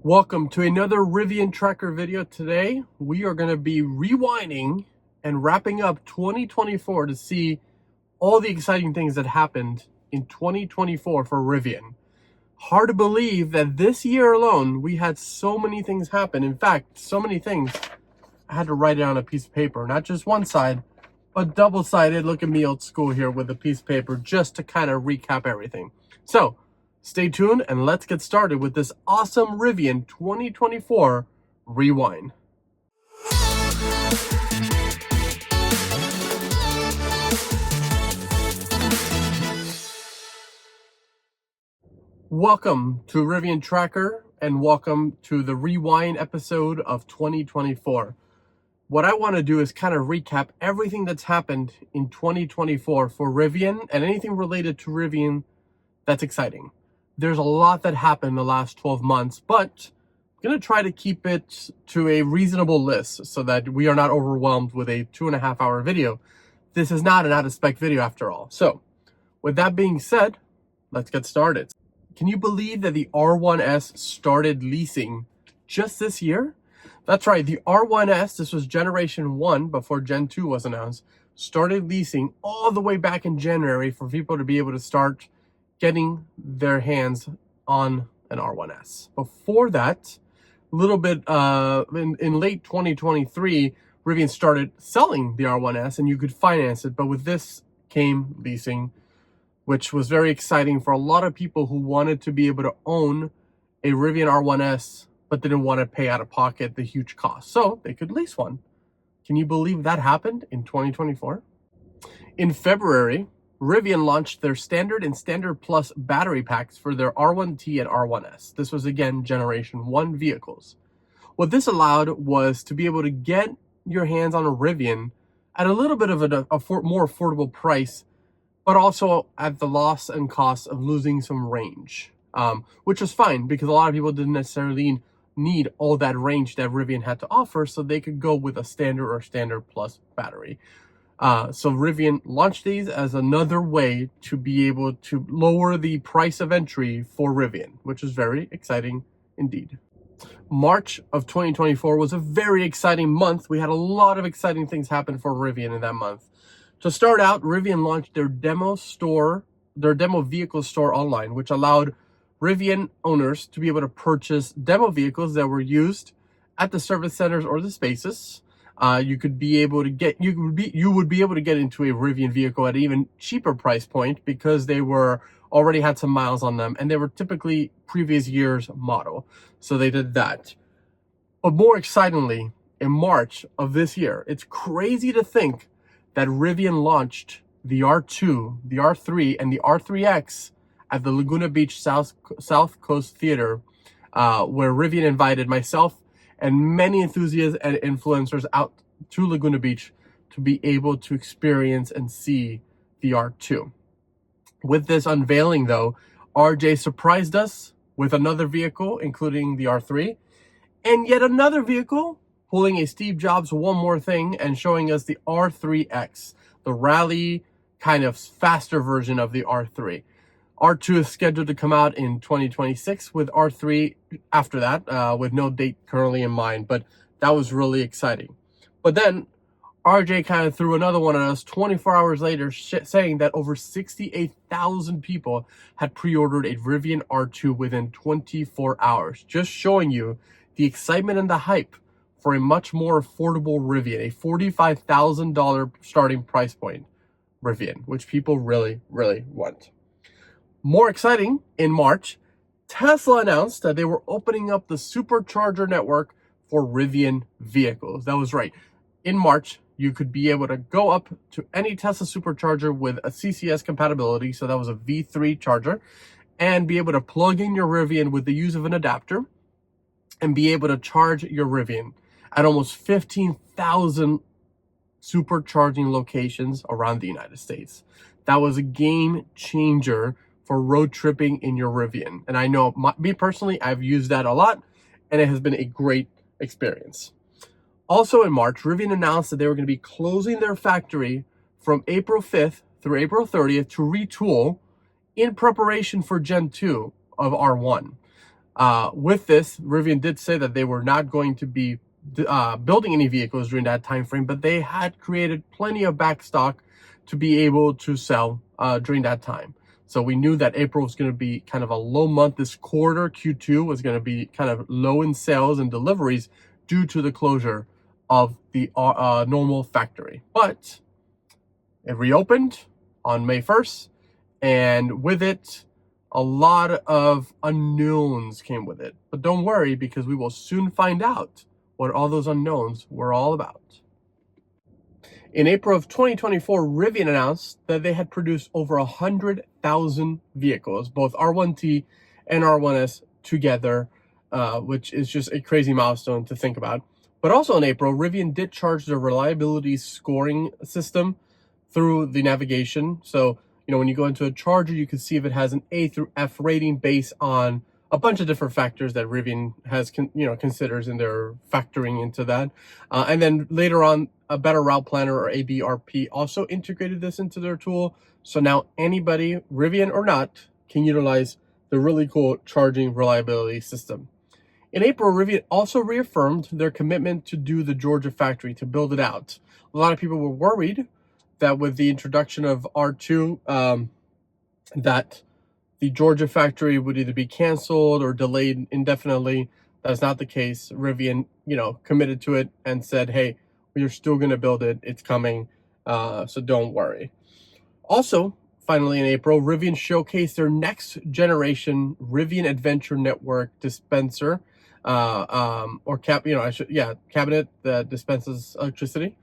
Welcome to another Rivian Tracker video. Today, we are going to be rewinding and wrapping up 2024 to see all the exciting things that happened in 2024 for Rivian. Hard to believe that this year alone, we had so many things happen. In fact, so many things, I had to write it on a piece of paper, not just one side, but double-sided. Look at me old school here with a piece of paper just to kind of recap everything. So, stay tuned and let's get started with this awesome Rivian 2024 Rewind. Welcome to Rivian Tracker and welcome to the Rewind episode of 2024. What I want to do is kind of recap everything that's happened in 2024 for Rivian and anything related to Rivian that's exciting. There's a lot that happened in the last 12 months, but I'm going to try to keep it to a reasonable list so that we are not overwhelmed with a 2.5-hour video. This is not an out-of-spec video after all. So, with that being said, let's get started. Can you believe that the R1S started leasing just this year? That's right, the R1S, this was Generation 1 before Gen 2 was announced, started leasing all the way back in January for people to be able to start getting their hands on an R1S. Before that, a little bit in late 2023, Rivian started selling the R1S and you could finance it, but with this came leasing, which was very exciting for a lot of people who wanted to be able to own a Rivian R1S but didn't want to pay out of pocket the huge cost, so they could lease one. Can you believe that happened in 2024? In February, Rivian launched their Standard and Standard Plus battery packs for their R1T and R1S. This was, again, Generation 1 vehicles. What this allowed was to be able to get your hands on a Rivian at a little bit of a more affordable price, but also at the loss and cost of losing some range, which was fine because a lot of people didn't necessarily need all that range that Rivian had to offer, so they could go with a Standard or Standard Plus battery. So Rivian launched these as another way to be able to lower the price of entry for Rivian, which is very exciting indeed. March of 2024 was a very exciting month. We had a lot of exciting things happen for Rivian in that month. To start out, Rivian launched their demo vehicle store online, which allowed Rivian owners to be able to purchase demo vehicles that were used at the service centers or the spaces. You would be able to get into a Rivian vehicle at an even cheaper price point because they already had some miles on them and they were typically previous year's model. So they did that. But more excitingly, in March of this year, it's crazy to think that Rivian launched the R2, the R3, and the R3X at the Laguna Beach South Coast Theater, where Rivian invited myself and many enthusiasts and influencers out to Laguna Beach to be able to experience and see the R2. With this unveiling, though, RJ surprised us with another vehicle, including the R3, and yet another vehicle, pulling a Steve Jobs one more thing and showing us the R3X, the rally kind of faster version of the R3. R2 is scheduled to come out in 2026 with R3 after that, with no date currently in mind, but that was really exciting. But then RJ kind of threw another one at us 24 hours later, saying that over 68,000 people had pre-ordered a Rivian R2 within 24 hours, just showing you the excitement and the hype for a much more affordable Rivian, a $45,000 starting price point Rivian, which people really, really want. More exciting, in March, Tesla announced that they were opening up the Supercharger network for Rivian vehicles. That was right. In March, you could be able to go up to any Tesla Supercharger with a CCS compatibility, so that was a V3 charger, and be able to plug in your Rivian with the use of an adapter and be able to charge your Rivian at almost 15,000 supercharging locations around the United States. That was a game changer for road tripping in your Rivian. And I know, me personally, I've used that a lot, and it has been a great experience. Also in March, Rivian announced that they were going to be closing their factory from April 5th through April 30th to retool in preparation for Gen 2 of R1. With this, Rivian did say that they were not going to be building any vehicles during that time frame, but they had created plenty of backstock to be able to sell during that time. So we knew that April was going to be kind of a low month. This quarter, Q2, was going to be kind of low in sales and deliveries due to the closure of the normal factory. But it reopened on May 1st, and with it, a lot of unknowns came with it. But don't worry, because we will soon find out what all those unknowns were all about. In April of 2024, Rivian announced that they had produced over 100,000 vehicles, both R1T and R1S together, which is just a crazy milestone to think about. But also in April, Rivian did charge their reliability scoring system through the navigation. So, when you go into a Charger, you can see if it has an A through F rating based on a bunch of different factors that Rivian has, considers in their factoring into that. And then later on, a Better Route Planner, or ABRP, also integrated this into their tool. So now anybody, Rivian or not, can utilize the really cool charging reliability system. In April, Rivian also reaffirmed their commitment to do the Georgia factory, to build it out. A lot of people were worried that with the introduction of R2, that the Georgia factory would either be canceled or delayed indefinitely. That's not the case. Rivian, committed to it and said, hey, we're still going to build it. It's coming. So don't worry. Also, finally in April, Rivian showcased their next generation Rivian Adventure Network dispenser, cabinet that dispenses electricity.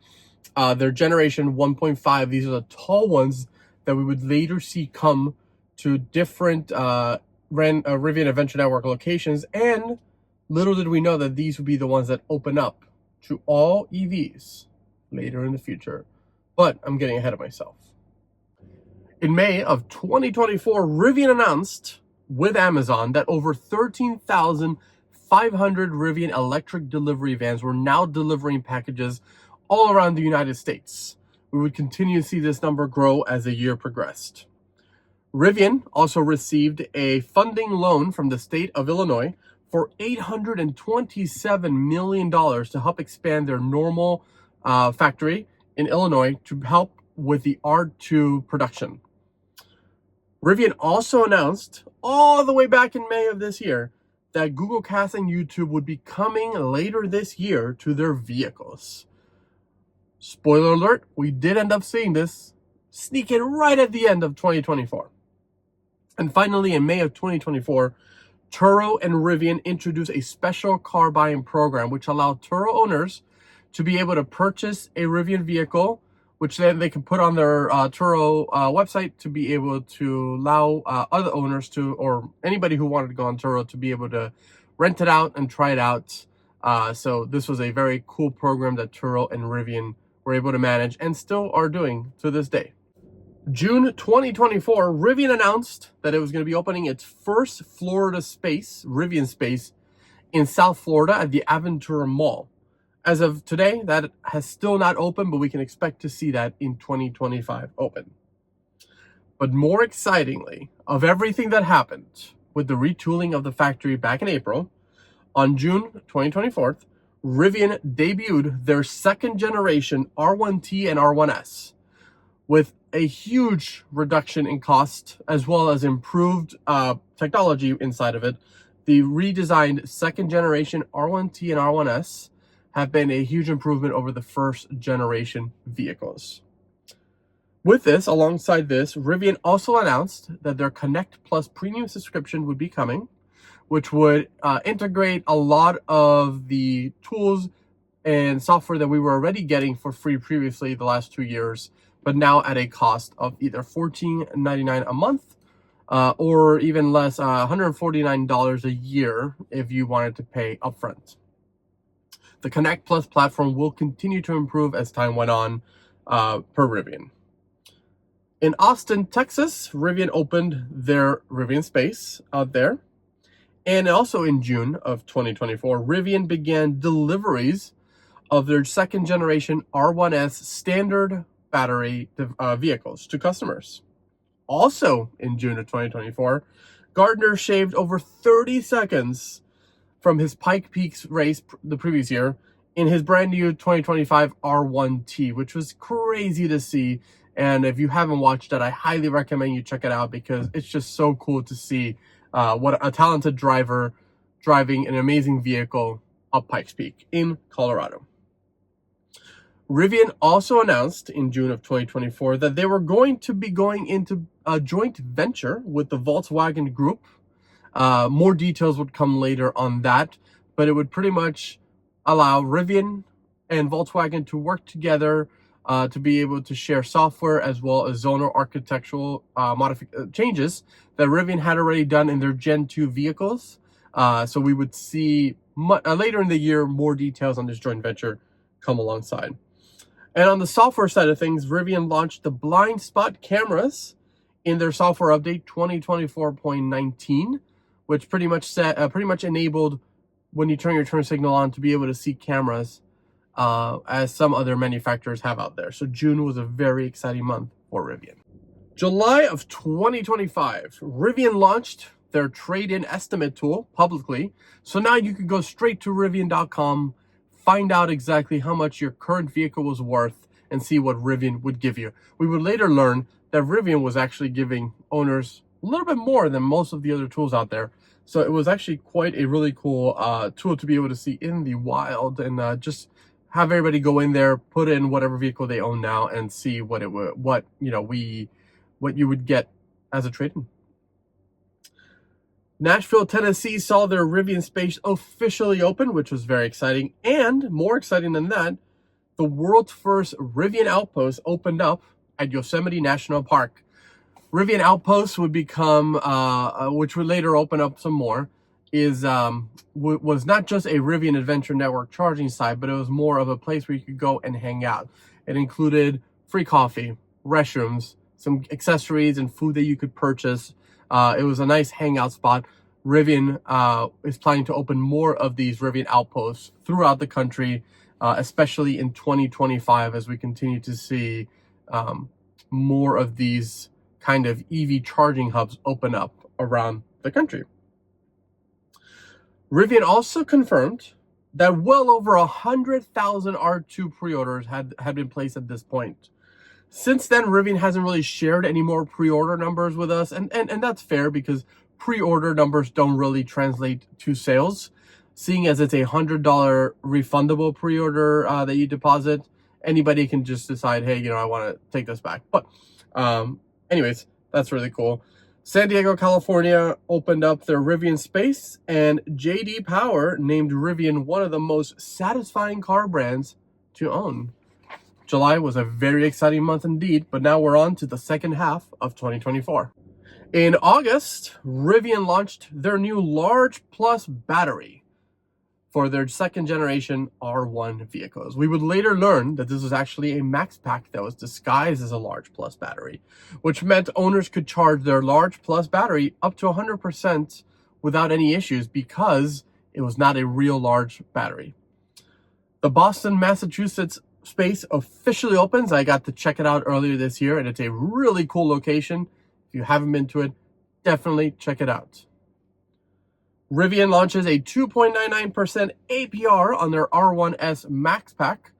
Their generation 1.5. These are the tall ones that we would later see come to different Rivian Adventure Network locations, and little did we know that these would be the ones that open up to all EVs later in the future. But I'm getting ahead of myself. In May of 2024, Rivian announced with Amazon that over 13,500 Rivian electric delivery vans were now delivering packages all around the United States. We would continue to see this number grow as the year progressed. Rivian also received a funding loan from the state of Illinois for $827 million to help expand their normal factory in Illinois to help with the R2 production. Rivian also announced all the way back in May of this year that Google Cast and YouTube would be coming later this year to their vehicles. Spoiler alert, we did end up seeing this sneak in right at the end of 2024. And finally, in May of 2024, Turo and Rivian introduced a special car buying program which allowed Turo owners to be able to purchase a Rivian vehicle, which then they can put on their Turo website to be able to allow other owners to, or anybody who wanted to go on Turo, to be able to rent it out and try it out. So this was a very cool program that Turo and Rivian were able to manage and still are doing to this day. June 2024, Rivian announced that it was going to be opening its first Florida space, Rivian space, in South Florida at the Aventura Mall. As of today, that has still not opened, but we can expect to see that in 2025 open. But more excitingly, of everything that happened with the retooling of the factory back in April, on June 2024, Rivian debuted their second generation R1T and R1S with a huge reduction in cost, as well as improved technology inside of it. The redesigned second generation R1T and R1S have been a huge improvement over the first generation vehicles. With this, alongside this, Rivian also announced that their Connect Plus premium subscription would be coming, which would integrate a lot of the tools and software that we were already getting for free previously the last 2 years, but now at a cost of either $14.99 a month or even less, $149 a year if you wanted to pay upfront. The Connect Plus platform will continue to improve as time went on, per Rivian. In Austin, Texas, Rivian opened their Rivian space out there. And also in June of 2024, Rivian began deliveries of their second generation R1S standard battery vehicles to customers. Also in June of 2024, Gardner shaved over 30 seconds from his Pikes race the previous year in his brand new 2025 R1T, which was crazy to see. And if you haven't watched it, I highly recommend you check it out because it's just so cool to see what a talented driver driving an amazing vehicle up Pikes Peak in Colorado. Rivian also announced in June of 2024 that they were going to be going into a joint venture with the Volkswagen Group. More details would come later on that, but it would pretty much allow Rivian and Volkswagen to work together to be able to share software as well as zonal architectural changes that Rivian had already done in their Gen 2 vehicles. So we would see later in the year more details on this joint venture come alongside. And on the software side of things, Rivian launched the blind spot cameras in their software update 2024.19, which pretty much enabled when you turn your turn signal on to be able to see cameras as some other manufacturers have out there. So June was a very exciting month for Rivian. July of 2025, Rivian launched their trade-in estimate tool publicly. So now you can go straight to Rivian.com, find out exactly how much your current vehicle was worth, and see what Rivian would give you. We would later learn that Rivian was actually giving owners a little bit more than most of the other tools out there. So it was actually quite a really cool tool to be able to see in the wild, and just have everybody go in there, put in whatever vehicle they own now, and see what you would get as a trade-in. Nashville, Tennessee saw their Rivian space officially open, which was very exciting. And more exciting than that, the world's first Rivian Outpost opened up at Yosemite National Park. Rivian Outpost would become, which would later open up some more, was not just a Rivian Adventure Network charging site, but it was more of a place where you could go and hang out. It included free coffee, restrooms, some accessories and food that you could purchase. It was a nice hangout spot. Rivian is planning to open more of these Rivian Outposts throughout the country, especially in 2025, as we continue to see more of these kind of EV charging hubs open up around the country. Rivian also confirmed that well over 100,000 R2 pre-orders had been placed at this point. Since then, Rivian hasn't really shared any more pre-order numbers with us, and that's fair because pre-order numbers don't really translate to sales. Seeing as it's a $100 refundable pre-order that you deposit, anybody can just decide, hey, I want to take this back. But anyways, that's really cool. San Diego, California opened up their Rivian space, and JD Power named Rivian one of the most satisfying car brands to own. July was a very exciting month indeed, but now we're on to the second half of 2024. In August, Rivian launched their new Large Plus battery for their second generation R1 vehicles. We would later learn that this was actually a max pack that was disguised as a Large Plus battery, which meant owners could charge their Large Plus battery up to 100% without any issues because it was not a real large battery. The Boston, Massachusetts space officially opens. I got to check it out earlier this year, and it's a really cool location. If you haven't been to it, definitely check it out. Rivian launches a 2.99% APR on their R1S Max Pack.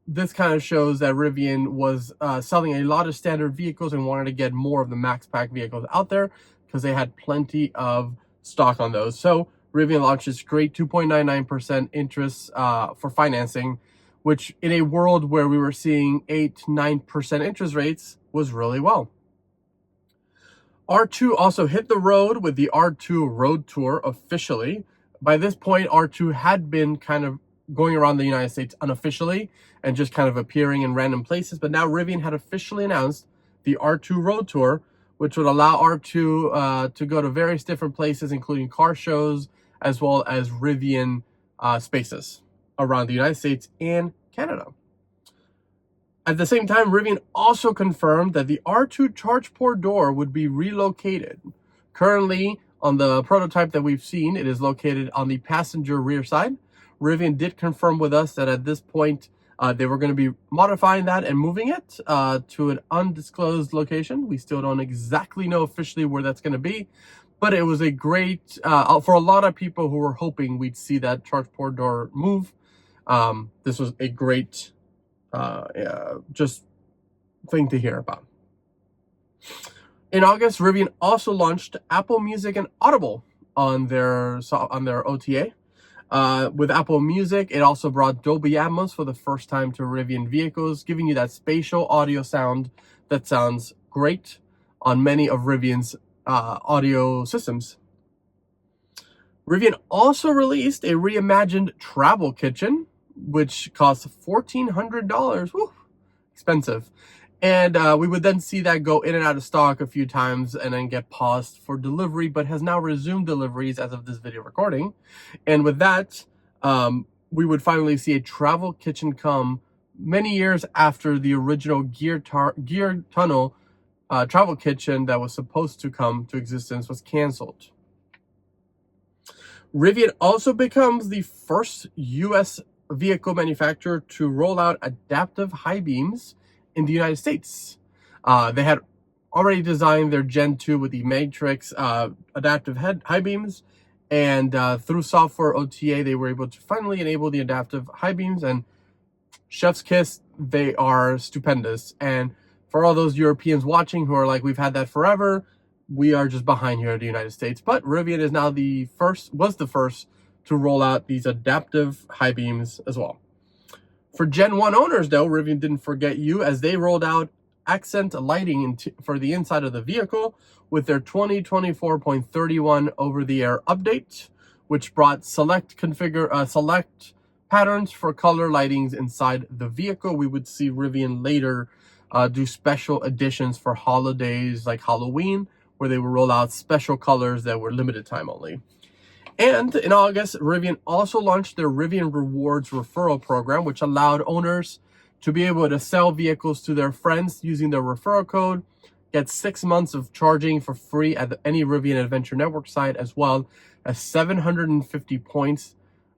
This kind of shows that Rivian was selling a lot of standard vehicles and wanted to get more of the Max Pack vehicles out there because they had plenty of stock on those. So Rivian launches great 2.99% interest for financing, which in a world where we were seeing 8-9% interest rates was really well. R2 also hit the road with the R2 Road Tour officially. By this point, R2 had been kind of going around the United States unofficially and just kind of appearing in random places. But now Rivian had officially announced the R2 Road Tour, which would allow R2 to go to various different places, including car shows, as well as Rivian spaces around the United States and Canada. At the same time, Rivian also confirmed that the R2 charge port door would be relocated. Currently, on the prototype that we've seen, it is located on the passenger rear side. Rivian did confirm with us that at this point, They were going to be modifying that and moving it to an undisclosed location. We still don't exactly know officially where that's going to be, but it was a great, for a lot of people who were hoping we'd see that charge port door move. This was a great just thing to hear about. In August, Rivian also launched Apple Music and Audible on their OTA. With Apple Music, it also brought Dolby Atmos for the first time to Rivian vehicles, giving you that spatial audio sound that sounds great on many of Rivian's audio systems. Rivian also released a reimagined travel kitchen, which costs $1,400. Woo, expensive. And we would then see that go in and out of stock a few times and then get paused for delivery, but has now resumed deliveries as of this video recording. And with that, we would finally see a travel kitchen come many years after the original gear tunnel travel kitchen that was supposed to come to existence was canceled. Rivian also becomes the first U.S. vehicle manufacturer to roll out adaptive high beams in the United States. They had already designed their Gen 2 with the Matrix adaptive high beams, and through software OTA, they were able to finally enable the adaptive high beams, and chef's kiss, they are stupendous. And for all those Europeans watching who are like, we've had that forever, we are just behind here in the United States. But Rivian is now was the first to roll out these adaptive high beams as well. For Gen 1 owners, though, Rivian didn't forget you, as they rolled out accent lighting for the inside of the vehicle with their 2024.31 over-the-air update, which brought select patterns for color lightings inside the vehicle. We would see Rivian later do special editions for holidays like Halloween, where they would roll out special colors that were limited time only. And in August, Rivian also launched their Rivian Rewards referral program, which allowed owners to be able to sell vehicles to their friends using their referral code, get 6 months of charging for free at any Rivian Adventure Network site, as well as 750 points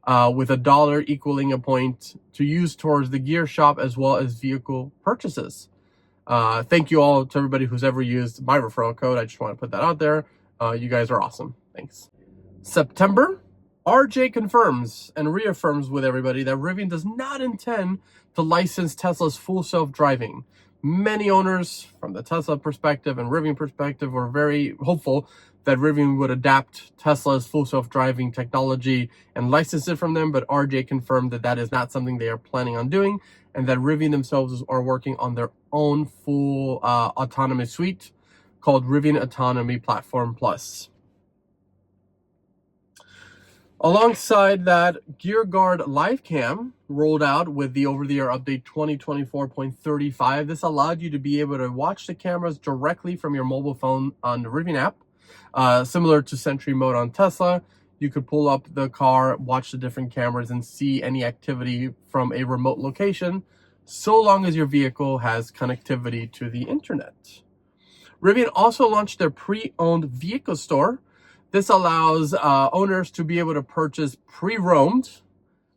with $1 equaling a point to use towards the gear shop as well as vehicle purchases. Thank you all to everybody who's ever used my referral code. I just want to put that out there. You guys are awesome. Thanks. September, RJ confirms and reaffirms with everybody that Rivian does not intend to license Tesla's full self-driving. Many owners from the Tesla perspective and Rivian perspective were very hopeful that Rivian would adapt Tesla's full self-driving technology and license it from them, but RJ confirmed that that is not something they are planning on doing, and that Rivian themselves are working on their own full autonomy suite called Rivian Autonomy Platform Plus. Alongside that, GearGuard LiveCam rolled out with the over-the-air update 2024.35. This allowed you to be able to watch the cameras directly from your mobile phone on the Rivian app. Similar to Sentry Mode on Tesla, you could pull up the car, watch the different cameras, and see any activity from a remote location, so long as your vehicle has connectivity to the internet. Rivian also launched their pre-owned vehicle store. This allows owners to be able to purchase pre-roamed,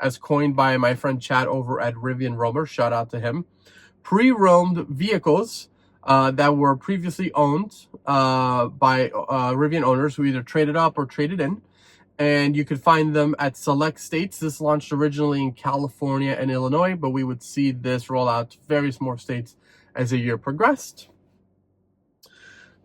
as coined by my friend Chad over at Rivian Roamer, shout out to him, pre-roamed vehicles that were previously owned by Rivian owners who either traded up or traded in. And you could find them at select states. This launched originally in California and Illinois, but we would see this roll out to various more states as the year progressed.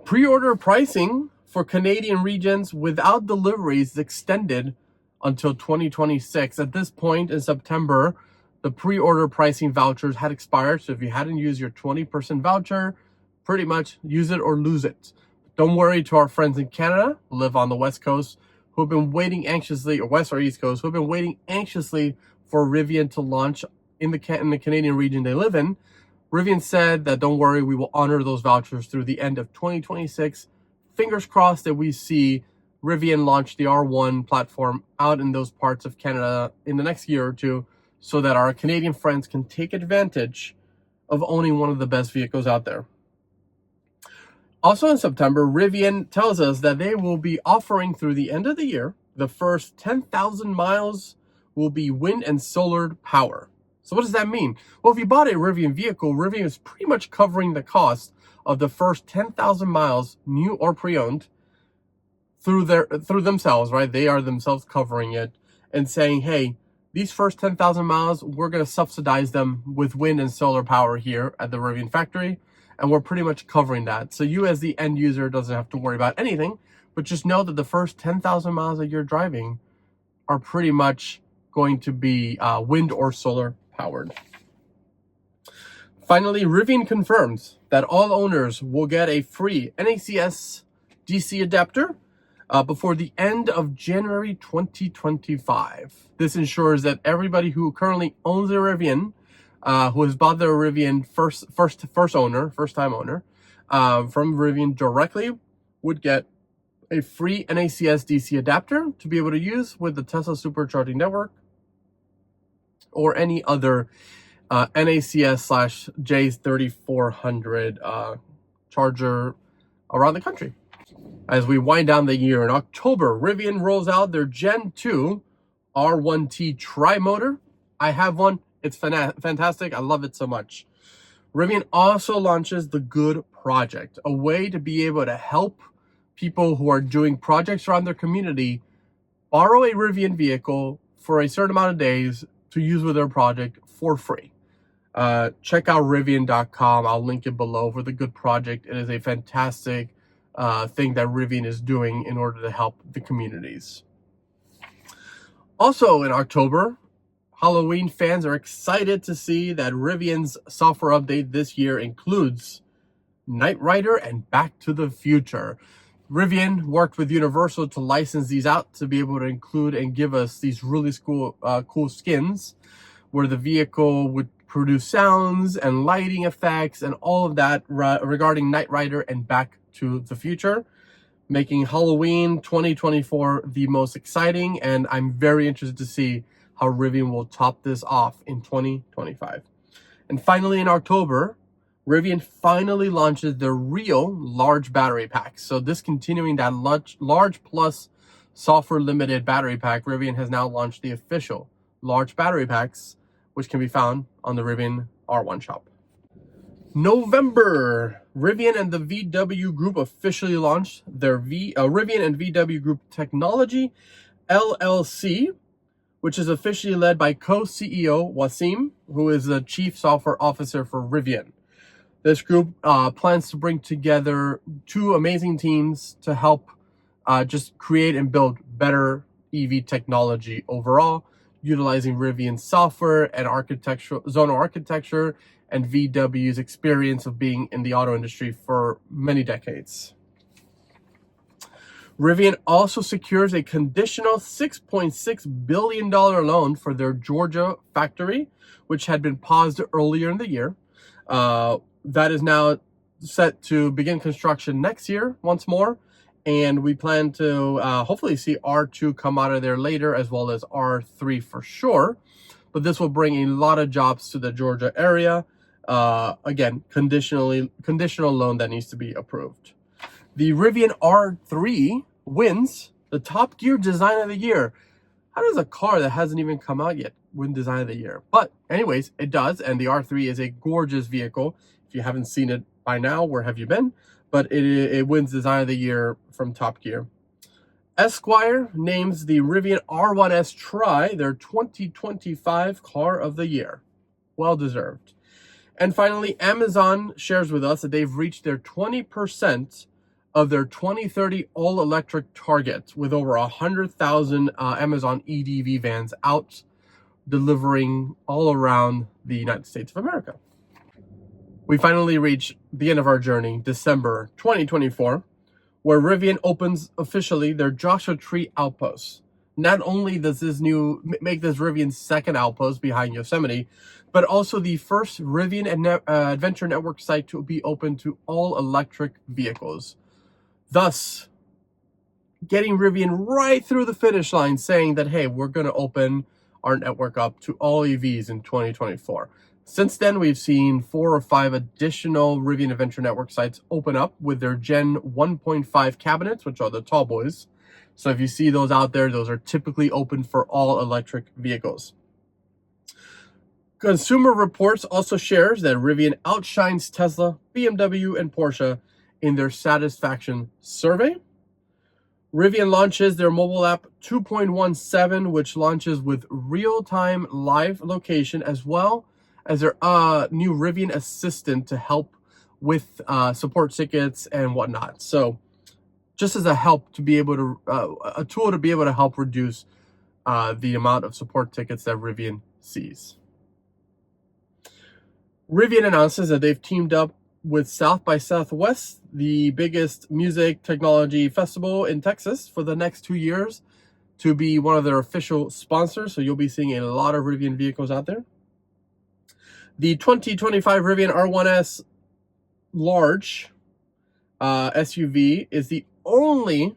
Pre-order pricing for Canadian regions without deliveries is extended until 2026. At this point in September, the pre-order pricing vouchers had expired. So if you hadn't used your 20% voucher, pretty much use it or lose it. Don't worry, to our friends in Canada who live on the West Coast, who have been waiting anxiously, or West or East Coast, who have been waiting anxiously for Rivian to launch in the Canadian region they live in. Rivian said that don't worry, we will honor those vouchers through the end of 2026. Fingers crossed that we see Rivian launch the R1 platform out in those parts of Canada in the next year or two, so that our Canadian friends can take advantage of owning one of the best vehicles out there. Also in September, Rivian tells us that they will be offering through the end of the year, the first 10,000 miles will be wind and solar power. So what does that mean? Well, if you bought a Rivian vehicle, Rivian is pretty much covering the cost of the first 10,000 miles, new or pre-owned, through themselves, right? They are themselves covering it and saying, hey, these first 10,000 miles, we're going to subsidize them with wind and solar power here at the Rivian factory. And we're pretty much covering that. So you as the end user doesn't have to worry about anything, but just know that the first 10,000 miles that you're driving are pretty much going to be wind or solar powered. Finally, Rivian confirms that all owners will get a free NACS DC adapter before the end of January 2025. This ensures that everybody who currently owns a Rivian, who has bought their Rivian first time owner from Rivian directly, would get a free NACS DC adapter to be able to use with the Tesla Supercharging network or any other NACS/J3400 charger around the country. As we wind down the year, in October, Rivian rolls out their Gen 2 R1T tri-motor. I have one. It's fantastic. I love it so much. Rivian also launches the Good Project, a way to be able to help people who are doing projects around their community borrow a Rivian vehicle for a certain amount of days to use with their project for free. Check out Rivian.com. I'll link it below for the Good Project. It is a fantastic thing that Rivian is doing in order to help the communities. Also in October, Halloween fans are excited to see that Rivian's software update this year includes Knight Rider and Back to the Future. Rivian worked with Universal to license these out to be able to include and give us these really cool skins where the vehicle would produce sounds and lighting effects and all of that regarding Knight Rider and Back to the Future, making Halloween 2024 the most exciting, and I'm very interested to see how Rivian will top this off in 2025. And finally, in October, Rivian finally launches their real large battery pack. So discontinuing that large plus software limited battery pack, Rivian has now launched the official large battery packs, which can be found on the Rivian R1 shop. November, Rivian and the VW Group officially launched their Rivian and VW Group Technology LLC, which is officially led by co-CEO Wasim, who is the Chief Software Officer for Rivian. This group plans to bring together two amazing teams to help just create and build better EV technology overall, utilizing Rivian's software and zonal architecture and VW's experience of being in the auto industry for many decades. Rivian also secures a conditional $6.6 billion loan for their Georgia factory, which had been paused earlier in the year. That is now set to begin construction next year once more. And we plan to hopefully see R2 come out of there later, as well as R3 for sure. But this will bring a lot of jobs to the Georgia area. Again, conditional loan that needs to be approved. The Rivian R3 wins the Top Gear Design of the Year. How does a car that hasn't even come out yet win Design of the Year? But anyways, it does, and the R3 is a gorgeous vehicle. If you haven't seen it by now, where have you been? But it wins Design of the Year from Top Gear. Esquire names the Rivian R1S Tri their 2025 Car of the Year. Well deserved. And finally, Amazon shares with us that they've reached their 20% of their 2030 all-electric target, with over 100,000 Amazon EDV vans out delivering all around the United States of America. We finally reach the end of our journey, December 2024, where Rivian opens officially their Joshua Tree Outpost. Not only does this make this Rivian's second outpost behind Yosemite, but also the first Rivian Adventure Network site to be open to all electric vehicles. Thus, getting Rivian right through the finish line, saying that, hey, we're going to open our network up to all EVs in 2024. Since then, we've seen 4 or 5 additional Rivian Adventure Network sites open up with their Gen 1.5 cabinets, which are the tall boys. So if you see those out there, those are typically open for all electric vehicles. Consumer Reports also shares that Rivian outshines Tesla, BMW, and Porsche in their satisfaction survey. Rivian launches their mobile app 2.17, which launches with real-time live location, as well as their new Rivian Assistant to help with support tickets and whatnot. So just as a help to be able to, a tool to be able to help reduce the amount of support tickets that Rivian sees. Rivian announces that they've teamed up with South by Southwest, the biggest music technology festival in Texas, for the next 2 years to be one of their official sponsors. So you'll be seeing a lot of Rivian vehicles out there. The 2025 Rivian R1S large SUV is the only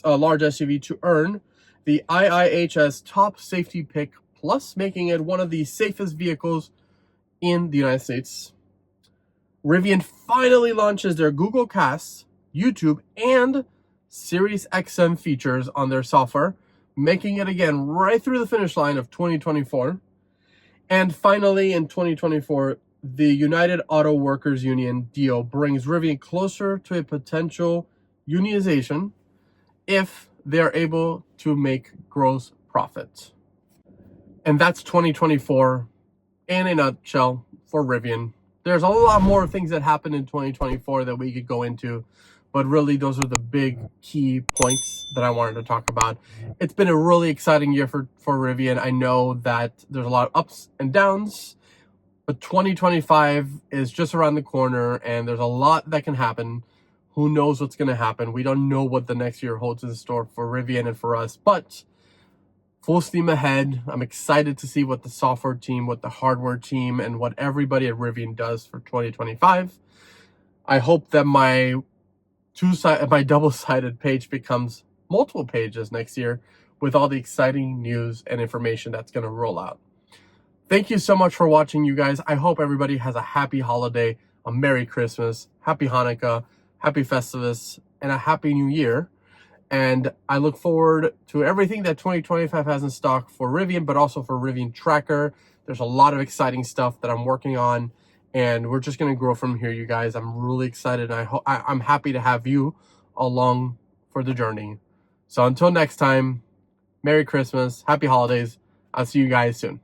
large SUV to earn the IIHS Top Safety Pick Plus, making it one of the safest vehicles in the United States. Rivian finally launches their Google Cast, YouTube, and SiriusXM features on their software, making it again right through the finish line of 2024. And finally, in 2024, the United Auto Workers Union deal brings Rivian closer to a potential unionization if they're able to make gross profit. And that's 2024 in a nutshell for Rivian. There's a lot more things that happened in 2024 that we could go into, but really those are the big key points that I wanted to talk about. It's been a really exciting year for Rivian. I know that there's a lot of ups and downs, but 2025 is just around the corner and there's a lot that can happen. Who knows what's going to happen? We don't know what the next year holds in store for Rivian and for us, but full steam ahead. I'm excited to see what the software team, what the hardware team, and what everybody at Rivian does for 2025. I hope that my double-sided page becomes multiple pages next year with all the exciting news and information that's going to roll out. Thank you so much for watching, you guys. I hope everybody has a happy holiday, a Merry Christmas, Happy Hanukkah, Happy Festivus, and a Happy New Year. And I look forward to everything that 2025 has in stock for Rivian, but also for Rivian Tracker. There's a lot of exciting stuff that I'm working on, and we're just going to grow from here, you guys. I'm really excited, and I'm happy to have you along for the journey. So until next time, Merry Christmas, Happy Holidays. I'll see you guys soon.